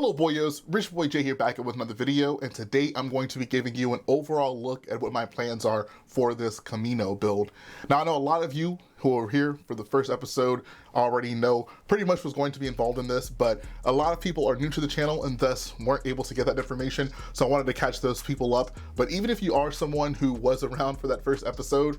Hello boyos, Rich Boy J here back with another video, and today I'm going to be giving you an overall look at what my plans are for this Kamino build. Now I know a lot of you who are here for the first episode already know pretty much what's going to be involved in this, but a lot of people are new to the channel and thus weren't able to get that information, so I wanted to catch those people up. But even if you are someone who was around for that first episode,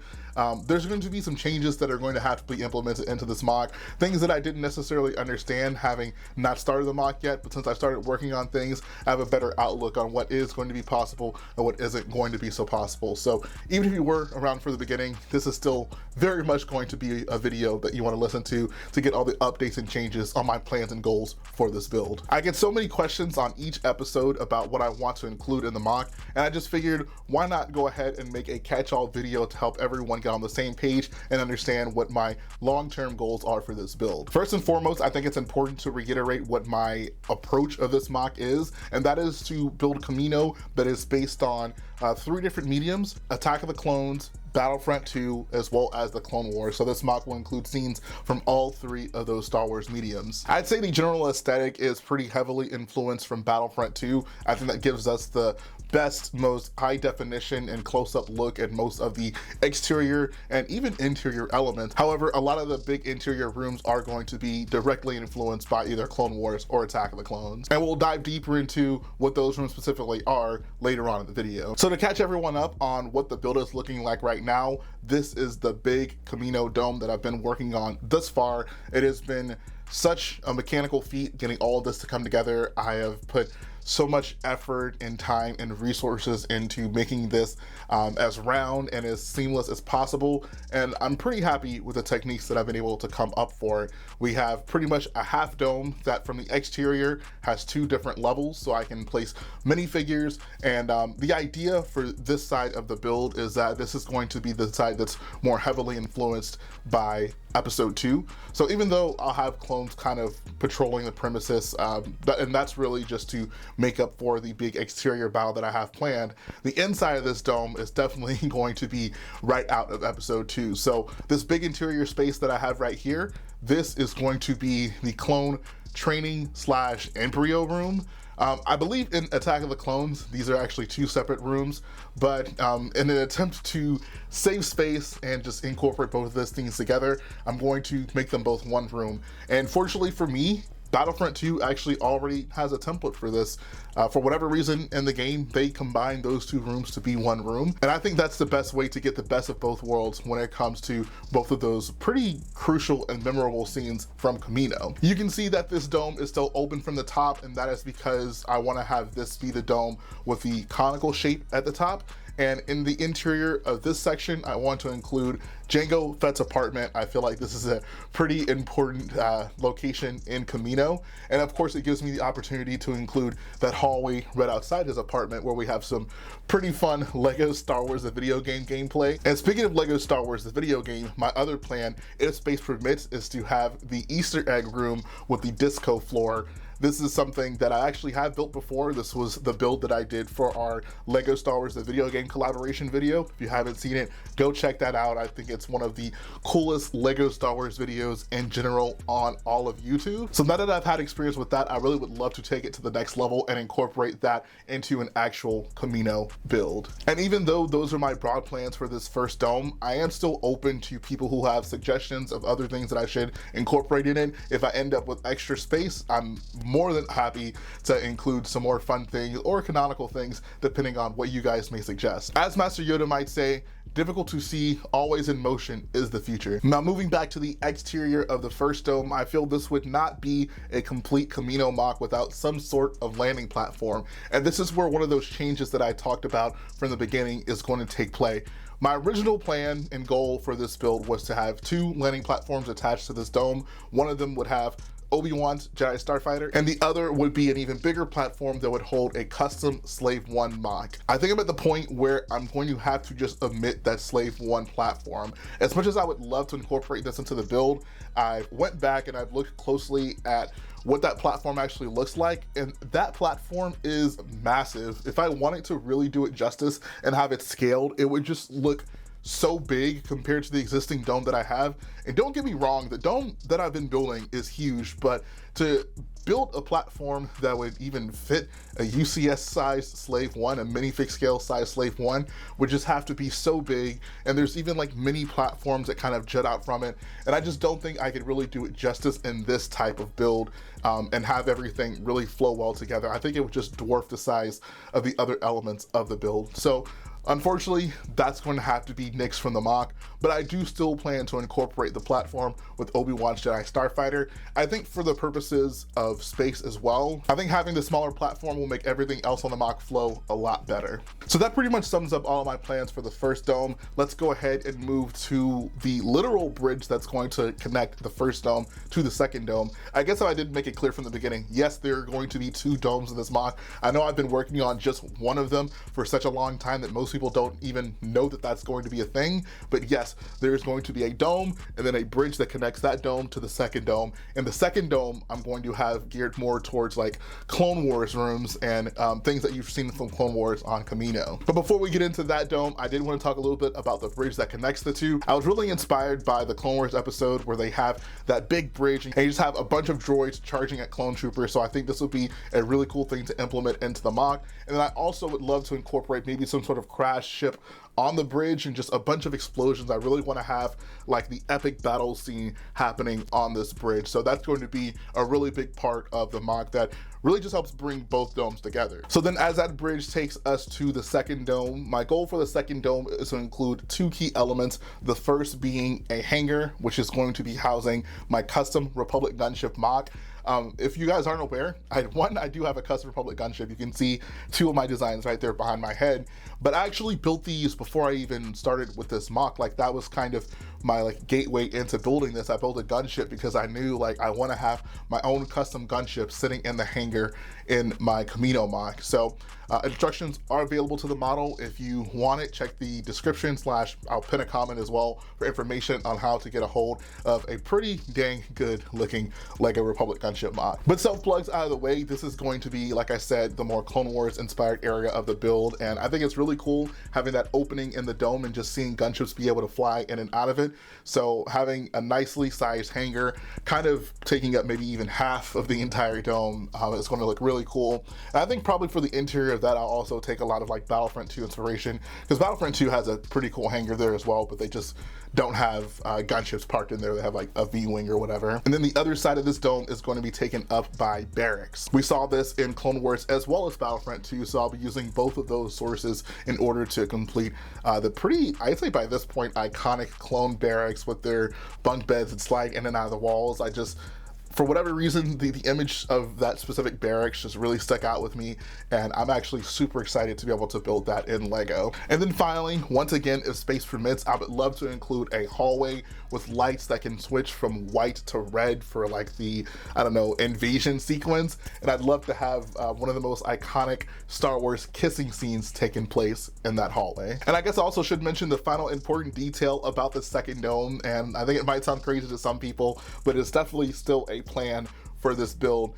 there's going to be some changes that are going to have to be implemented into this mock, things that I didn't necessarily understand having not started the mock yet, but since I started working on things, I have a better outlook on what is going to be possible and what isn't going to be so possible. So even if you were around for the beginning, this is still very much going to be a video that you want to listen to get all the updates and changes on my plans and goals for this build. I get so many questions on each episode about what I want to include in the mock, and I just figured why not go ahead and make a catch-all video to help everyone get on the same page and understand what my long-term goals are for this build. First and foremost, I think it's important to reiterate what my approach of this mock is, and that is to build Kamino that is based on 3 different mediums: Attack of the Clones, Battlefront 2, as well as the Clone Wars. So this mock will include scenes from all 3 of those Star Wars mediums. I'd say the general aesthetic is pretty heavily influenced from Battlefront 2. I think that gives us the best, most high definition and close-up look at most of the exterior and even interior elements. However, a lot of the big interior rooms are going to be directly influenced by either Clone Wars or Attack of the Clones. And we'll dive deeper into what those rooms specifically are later on in the video. So to catch everyone up on what the build is looking like right now, this is the big Kamino dome that I've been working on thus far. It has been such a mechanical feat getting all of this to come together. I have put so much effort and time and resources into making this as round and as seamless as possible, and I'm pretty happy with the techniques that I've been able to come up for. We have pretty much a half dome that from the exterior has 2 different levels, so I can place minifigures, and the idea for this side of the build is that this is going to be the side that's more heavily influenced by episode 2. So even though I'll have clones kind of patrolling the premises, and that's really just to make up for the big exterior battle that I have planned, the inside of this dome is definitely going to be right out of episode 2. So this big interior space that I have right here, this is going to be the clone training / embryo room. I believe in Attack of the Clones, these are actually 2 separate rooms, but in an attempt to save space and just incorporate both of those things together, I'm going to make them both one room. And fortunately for me, Battlefront 2 actually already has a template for this. For whatever reason in the game, they combine those 2 rooms to be one room. And I think that's the best way to get the best of both worlds when it comes to both of those pretty crucial and memorable scenes from Kamino. You can see that this dome is still open from the top, and that is because I want to have this be the dome with the conical shape at the top. And in the interior of this section, I want to include Jango Fett's apartment. I feel like this is a pretty important location in Kamino. And of course, it gives me the opportunity to include that hallway right outside his apartment where we have some pretty fun LEGO Star Wars the video game gameplay. And speaking of LEGO Star Wars the video game, my other plan, if space permits, is to have the Easter egg room with the disco floor. This is something that I actually have built before. This was the build that I did for our LEGO Star Wars the video game collaboration video. If you haven't seen it, go check that out. I think it's one of the coolest LEGO Star Wars videos in general on all of YouTube. So now that I've had experience with that, I really would love to take it to the next level and incorporate that into an actual Kamino build. And even though those are my broad plans for this first dome, I am still open to people who have suggestions of other things that I should incorporate in it. If I end up with extra space, I'm more than happy to include some more fun things or canonical things depending on what you guys may suggest. As Master Yoda might say, difficult to see, always in motion is the future. Now moving back to the exterior of the first dome, I feel this would not be a complete Kamino mock without some sort of landing platform. And this is where one of those changes that I talked about from the beginning is going to take play. My original plan and goal for this build was to have 2 landing platforms attached to this dome. One of them would have Obi-Wan's Jedi Starfighter, and the other would be an even bigger platform that would hold a custom Slave 1 mock. I think I'm at the point where I'm going to have to just omit that Slave 1 platform. As much as I would love to incorporate this into the build, I went back and I've looked closely at what that platform actually looks like, and that platform is massive. If I wanted to really do it justice and have it scaled, it would just look so big compared to the existing dome that I have. And don't get me wrong, the dome that I've been building is huge, but to build a platform that would even fit a UCS sized Slave 1, a minifig scale sized Slave 1, would just have to be so big. And there's even like mini platforms that kind of jut out from it. And I just don't think I could really do it justice in this type of build and have everything really flow well together. I think it would just dwarf the size of the other elements of the build. So unfortunately, that's going to have to be nixed from the mock, but I do still plan to incorporate the platform with Obi-Wan's Jedi Starfighter. I think for the purposes of space as well, I think having the smaller platform will make everything else on the mock flow a lot better. So that pretty much sums up all of my plans for the first dome. Let's go ahead and move to the literal bridge that's going to connect the first dome to the second dome. I guess if I didn't make it clear from the beginning, yes, there are going to be 2 domes in this mock. I know I've been working on just one of them for such a long time that most people don't even know that that's going to be a thing. But yes, there's going to be a dome and then a bridge that connects that dome to the second dome. And the second dome I'm going to have geared more towards like Clone Wars rooms and things that you've seen from Clone Wars on Kamino. But before we get into that dome, I did want to talk a little bit about the bridge that connects the two. I was really inspired by the Clone Wars episode where they have that big bridge and you just have a bunch of droids charging at clone troopers. So I think this would be a really cool thing to implement into the mock. And then I also would love to incorporate maybe some sort of crash ship on the bridge and just a bunch of explosions. I really want to have like the epic battle scene happening on this bridge. So that's going to be a really big part of the mock that really just helps bring both domes together. So then as that bridge takes us to the second dome, my goal for the second dome is to include 2 key elements. The first being a hangar, which is going to be housing my custom Republic gunship mock. If you guys aren't aware, I do have a custom Republic gunship. You can see 2 of my designs right there behind my head, but I actually built these before I even started with this mock. Like that was kind of my like gateway into building this. I built a gunship because I knew like I want to have my own custom gunship sitting in the hangar in my Kamino mock. So instructions are available to the model. If you want it, check the description / I'll pin a comment as well for information on how to get a hold of a pretty dang good looking Lego Republic gunship mock. But self-plugs out of the way, this is going to be, like I said, the more Clone Wars inspired area of the build. And I think it's really cool having that opening in the dome and just seeing gunships be able to fly in and out of it. So having a nicely sized hangar, kind of taking up maybe even half of the entire dome, is going to look really cool. And I think probably for the interior of that, I'll also take a lot of like Battlefront 2 inspiration, because Battlefront 2 has a pretty cool hangar there as well, but they just don't have gunships parked in there. They have like a V-wing or whatever. And then the other side of this dome is going to be taken up by barracks. We saw this in Clone Wars as well as Battlefront 2, so I'll be using both of those sources in order to complete the pretty, I'd say by this point, iconic clone barracks with their bunk beds and sliding in and out of the walls. For whatever reason, the image of that specific barracks just really stuck out with me, and I'm actually super excited to be able to build that in Lego. And then finally, once again, if space permits, I would love to include a hallway with lights that can switch from white to red for like the, I don't know, invasion sequence. And I'd love to have one of the most iconic Star Wars kissing scenes taking place in that hallway. And I guess I also should mention the final important detail about the second dome, and I think it might sound crazy to some people, but it's definitely still a plan for this build.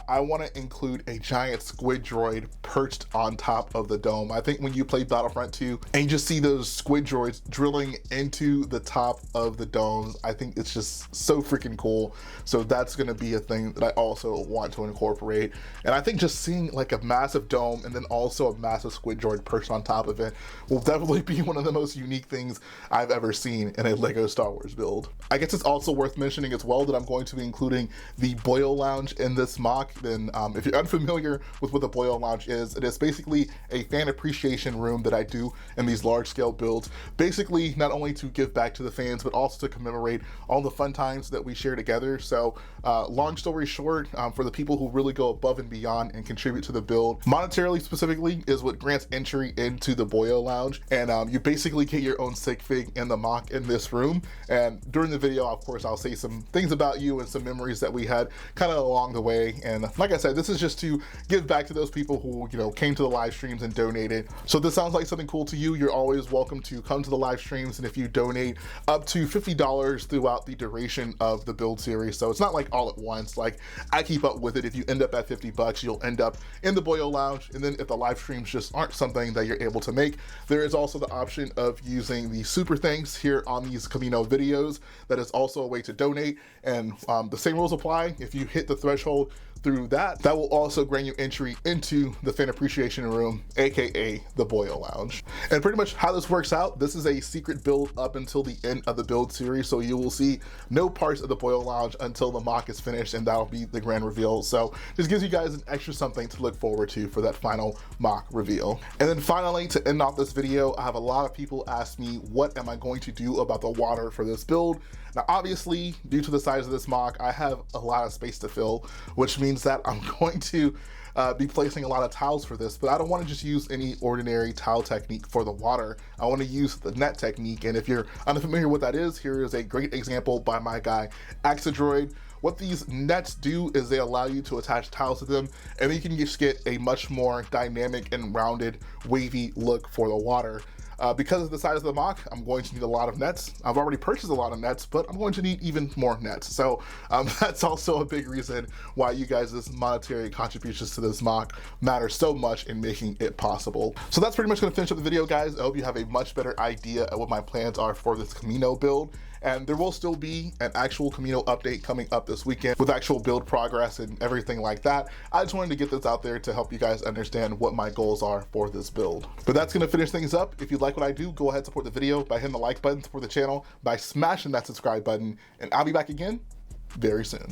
I want to include a giant squid droid perched on top of the dome. I think when you play Battlefront 2 and you just see those squid droids drilling into the top of the domes, I think it's just so freaking cool. So that's going to be a thing that I also want to incorporate. And I think just seeing like a massive dome and then also a massive squid droid perched on top of it will definitely be one of the most unique things I've ever seen in a Lego Star Wars build. I guess it's also worth mentioning as well that I'm going to be including the Boyle Lounge in this mock. Then if you're unfamiliar with what the Boyle Lounge is, it is basically a fan appreciation room that I do in these large scale builds, basically not only to give back to the fans but also to commemorate all the fun times that we share together. So long story short, for the people who really go above and beyond and contribute to the build monetarily specifically is what grants entry into the Boyle Lounge. And you basically get your own sig fig in the mock in this room, and during the video of course I'll say some things about you and some memories that we had kind of along the way. today. And like I said, this is just to give back to those people who, you know, came to the live streams and donated. So if this sounds like something cool to you, you're always welcome to come to the live streams. And if you donate up to $50 throughout the duration of the build series, so it's not like all at once, like I keep up with it. If you end up at 50 bucks, you'll end up in the Boyo Lounge. And then if the live streams just aren't something that you're able to make, there is also the option of using the super thanks here on these Kamino videos. That is also a way to donate, and the same rules apply. If you hit the threshold through that will also grant you entry into the fan appreciation room, aka the Boyo Lounge. And pretty much how this works out, this is a secret build up until the end of the build series, so you will see no parts of the Boyo Lounge until the mock is finished, and that'll be the grand reveal. So this gives you guys an extra something to look forward to for that final mock reveal. And then finally, to end off this video, I have a lot of people ask me, what am I going to do about the water for this build? Now, obviously, due to the size of this mock, I have a lot of space to fill, which means that I'm going to be placing a lot of tiles for this, but I don't want to just use any ordinary tile technique for the water. I want to use the net technique, and if you're unfamiliar with what that is, here is a great example by my guy, Axidroid. What these nets do is they allow you to attach tiles to them, and then you can just get a much more dynamic and rounded, wavy look for the water. Because of the size of the mock, I'm going to need a lot of nets. I've already purchased a lot of nets, but I'm going to need even more nets. So that's also a big reason why you guys' monetary contributions to this mock matter so much in making it possible. So that's pretty much gonna finish up the video, guys. I hope you have a much better idea of what my plans are for this Kamino build. And there will still be an actual Kamino update coming up this weekend with actual build progress and everything like that. I just wanted to get this out there to help you guys understand what my goals are for this build. But that's gonna finish things up. If you like what I do, go ahead and support the video by hitting the like button, support the channel by smashing that subscribe button, and I'll be back again very soon.